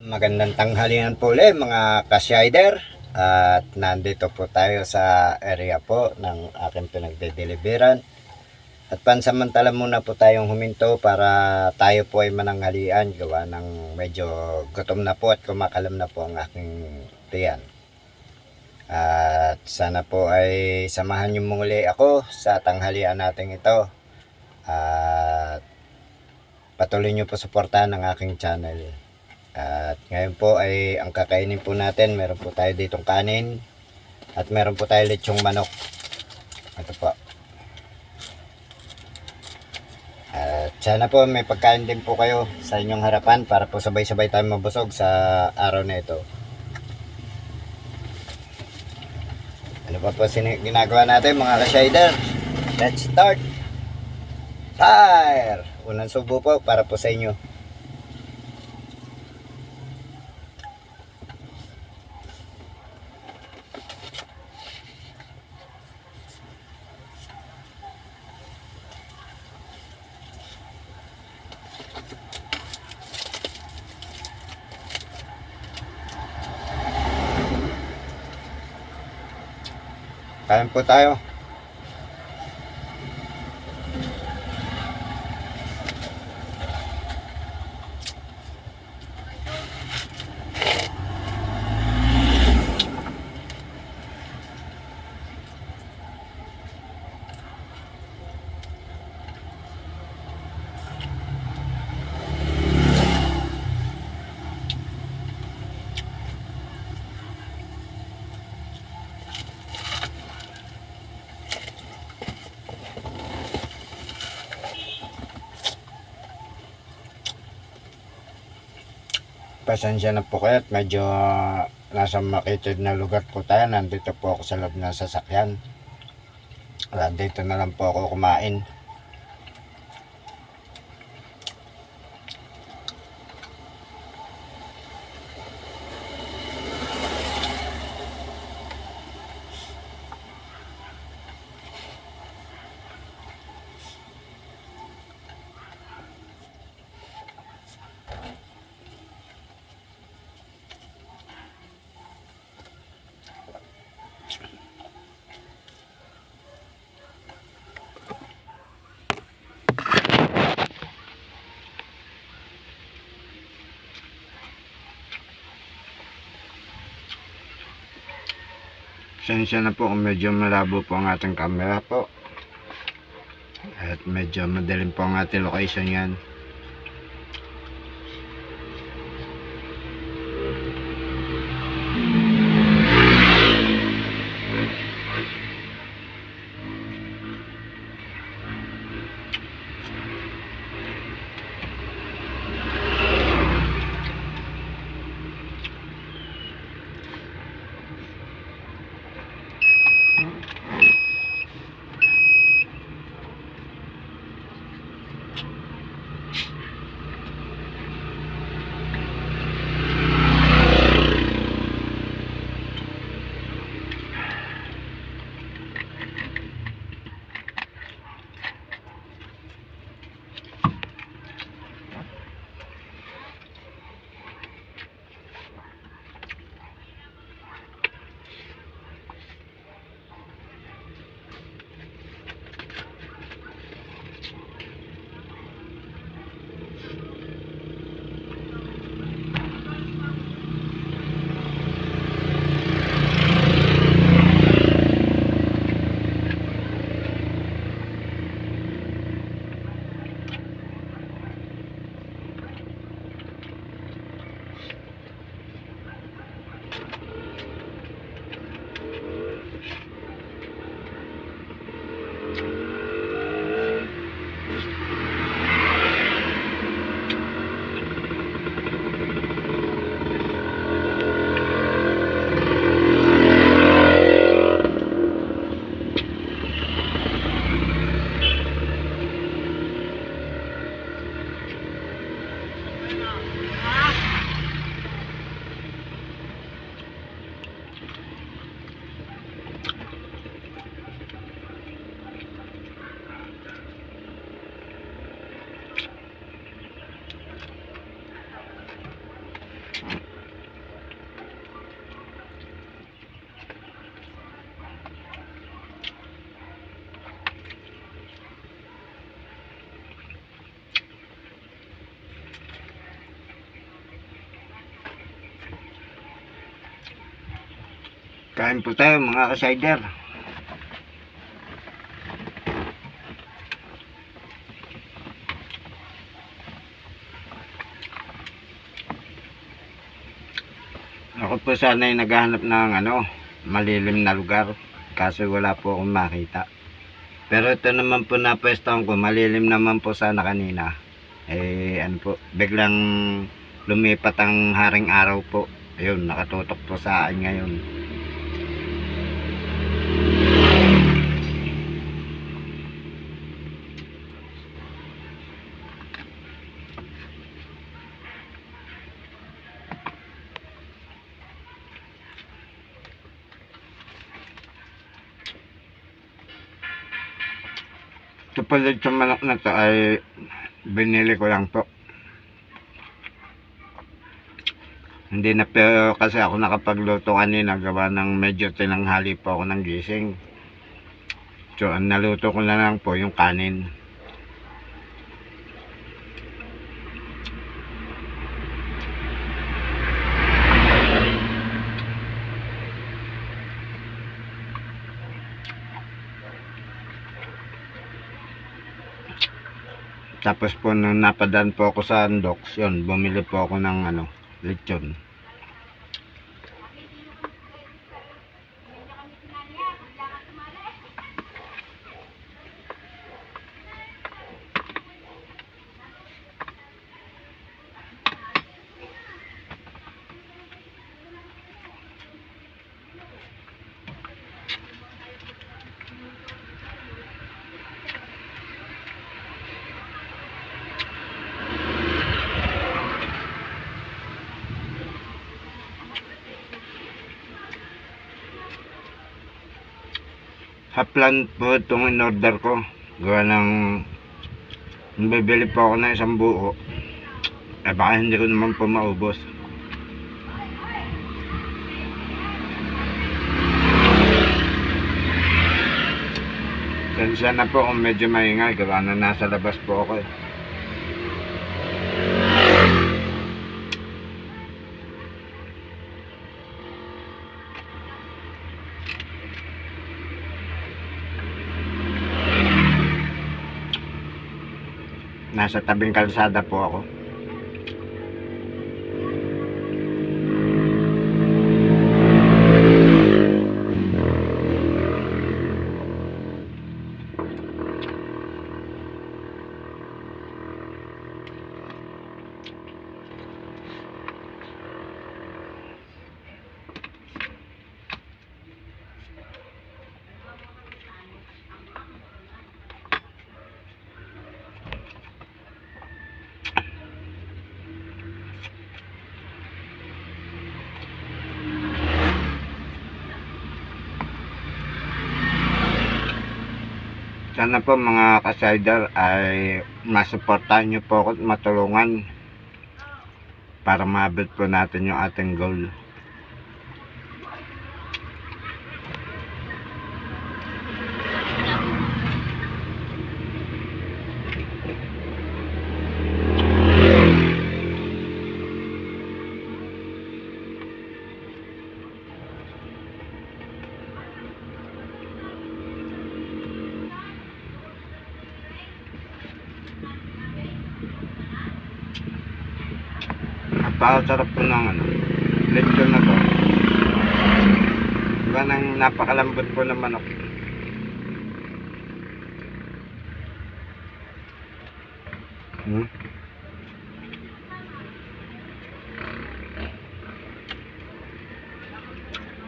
Magandang tanghalian po ulit mga ka-shider. At nandito po tayo sa area po ng aking pinagde-deliveran. At pansamantala muna po tayong huminto para tayo po ay mananghalian. Gawa ng medyo gutom na po at kumakalam na po ang aking tiyan. At sana po ay samahan niyo muli ako sa tanghalian natin ito. At patuloy niyo po suportahan ang aking channel. At ngayon po ay ang kakainin po natin, meron po tayo ditong kanin at meron po tayo lechong manok. Ito po. At sana po may pagkain din po kayo sa inyong harapan para po sabay-sabay tayo mabusog sa araw na ito. Ano pa po ginagawa natin mga ka-shider? Let's start! Fire! Unang subo po para po sa inyo. Kain po tayo. Pasensya na po kayo at medyo nasa makitid na lugar po tayo. Nandito po ako sa loob ng sasakyan. Dito na lang po ako kumain. Pasensya na po kung medyo malabo po ang ating camera po. At medyo madaling po ang ating location yan. Kain po tayo mga ka-sider. Ako po sana ay naghahanap ng malilim na lugar. Kaso wala po akong makita. Pero ito naman po na pwestohan ko, malilim naman po sana kanina. Biglang lumipat ang haring araw po. Ayun, nakatutok po sa akin ngayon. Ito pala sa manok na to ay binili ko lang po. Hindi na pero kasi ako nakapagluto kanina gawa ng medyo tinanghali po ako ng gising. So ang naluto ko na lang po yung kanin. Tapos po nung napadaan po ako sa Andox, yun, bumili po ako ng lechon. Haplan po itong in-order ko. Gawa ng bibili po ako ng isang buo. Baka hindi ko naman po maubos. Sensya na po kung medyo maingay. Gawa na nasa labas po ako. Nasa tabing kalsada po ako. Sana po mga ka-sider ay masuportahan nyo po ako at matulungan para maabot po natin yung ating goal. Napakasarap po ng lechon na to. Diba nang napakalambot po ng manok.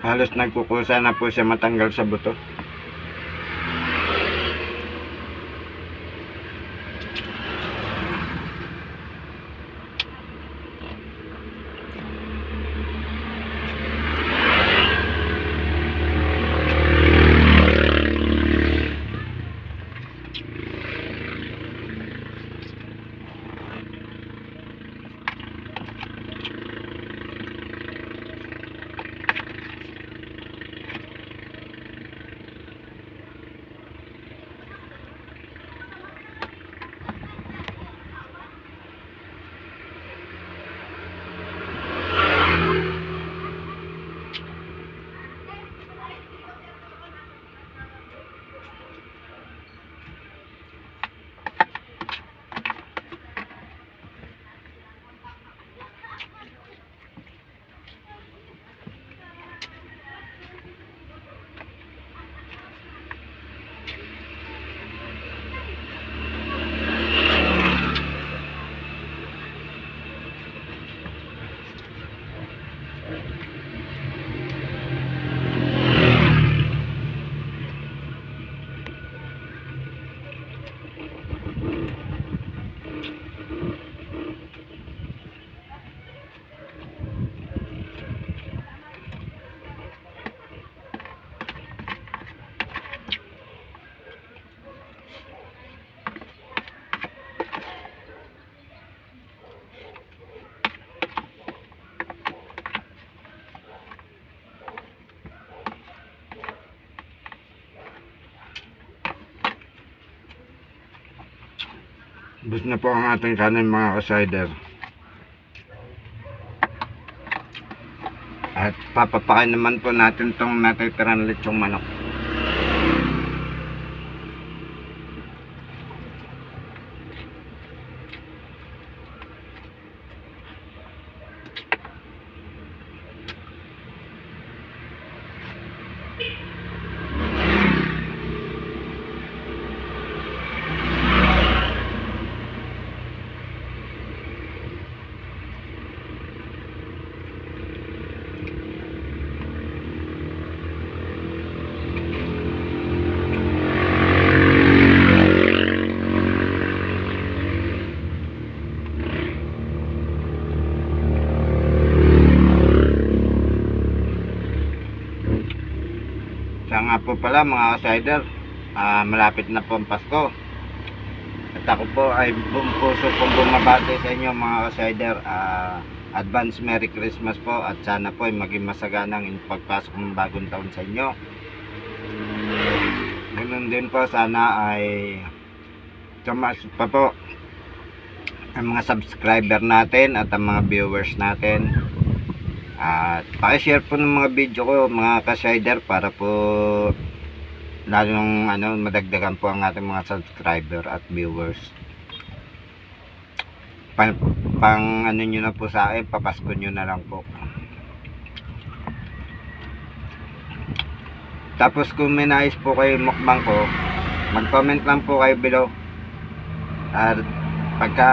Halos nagkukusa na po siya matanggal sa buto. Bus na po ang ating kanin mga ka-sider. At papapakain naman po natin tong natitirang lechong manok. Siya nga po pala mga ka-sider, malapit na po ang Pasko. At ako po ay puso pong bumabati sa inyo mga ka-sider. Advance Merry Christmas po at sana po ay maging masaganang pagpasok ng bagong taon sa inyo. Ganun din po, sana ay tumaas pa po ang mga subscriber natin at ang mga viewers natin. At pakishare po ng mga video ko mga ka-sider para po lalong madagdagan po ang ating mga subscriber at viewers. Pang ano nyo na po sa akin, papasko nyo na lang po. Tapos kung may nais po kayo mukbang ko, mag-comment lang po kayo below. At pagka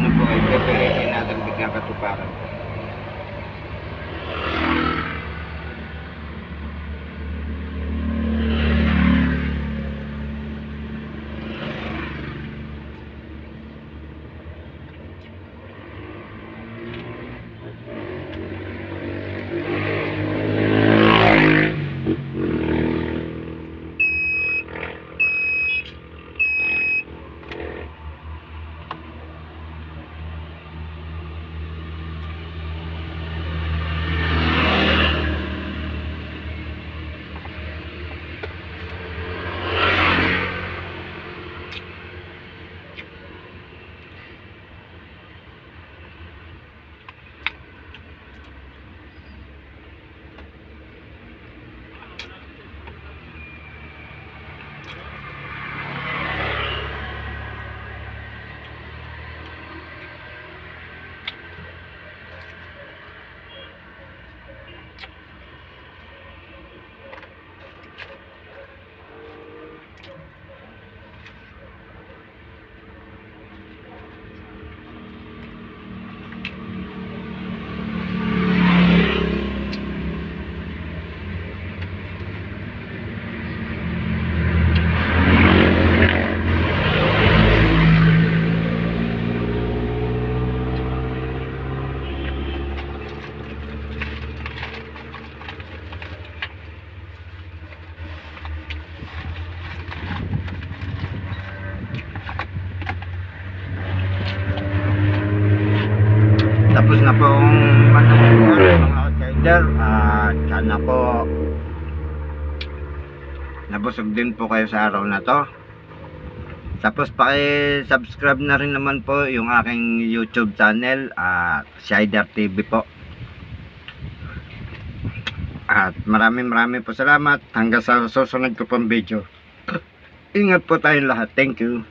po kayo, pipiliin natin biglang katuparan. Tapos na po ang mga ka-sider. Sana po nabusog din po kayo sa araw na to. Tapos paki-subscribe na rin naman po yung aking YouTube channel, Sider TV po. At maraming po salamat. Hanggang sa susunod ko pong video. Ingat po tayong lahat. Thank you.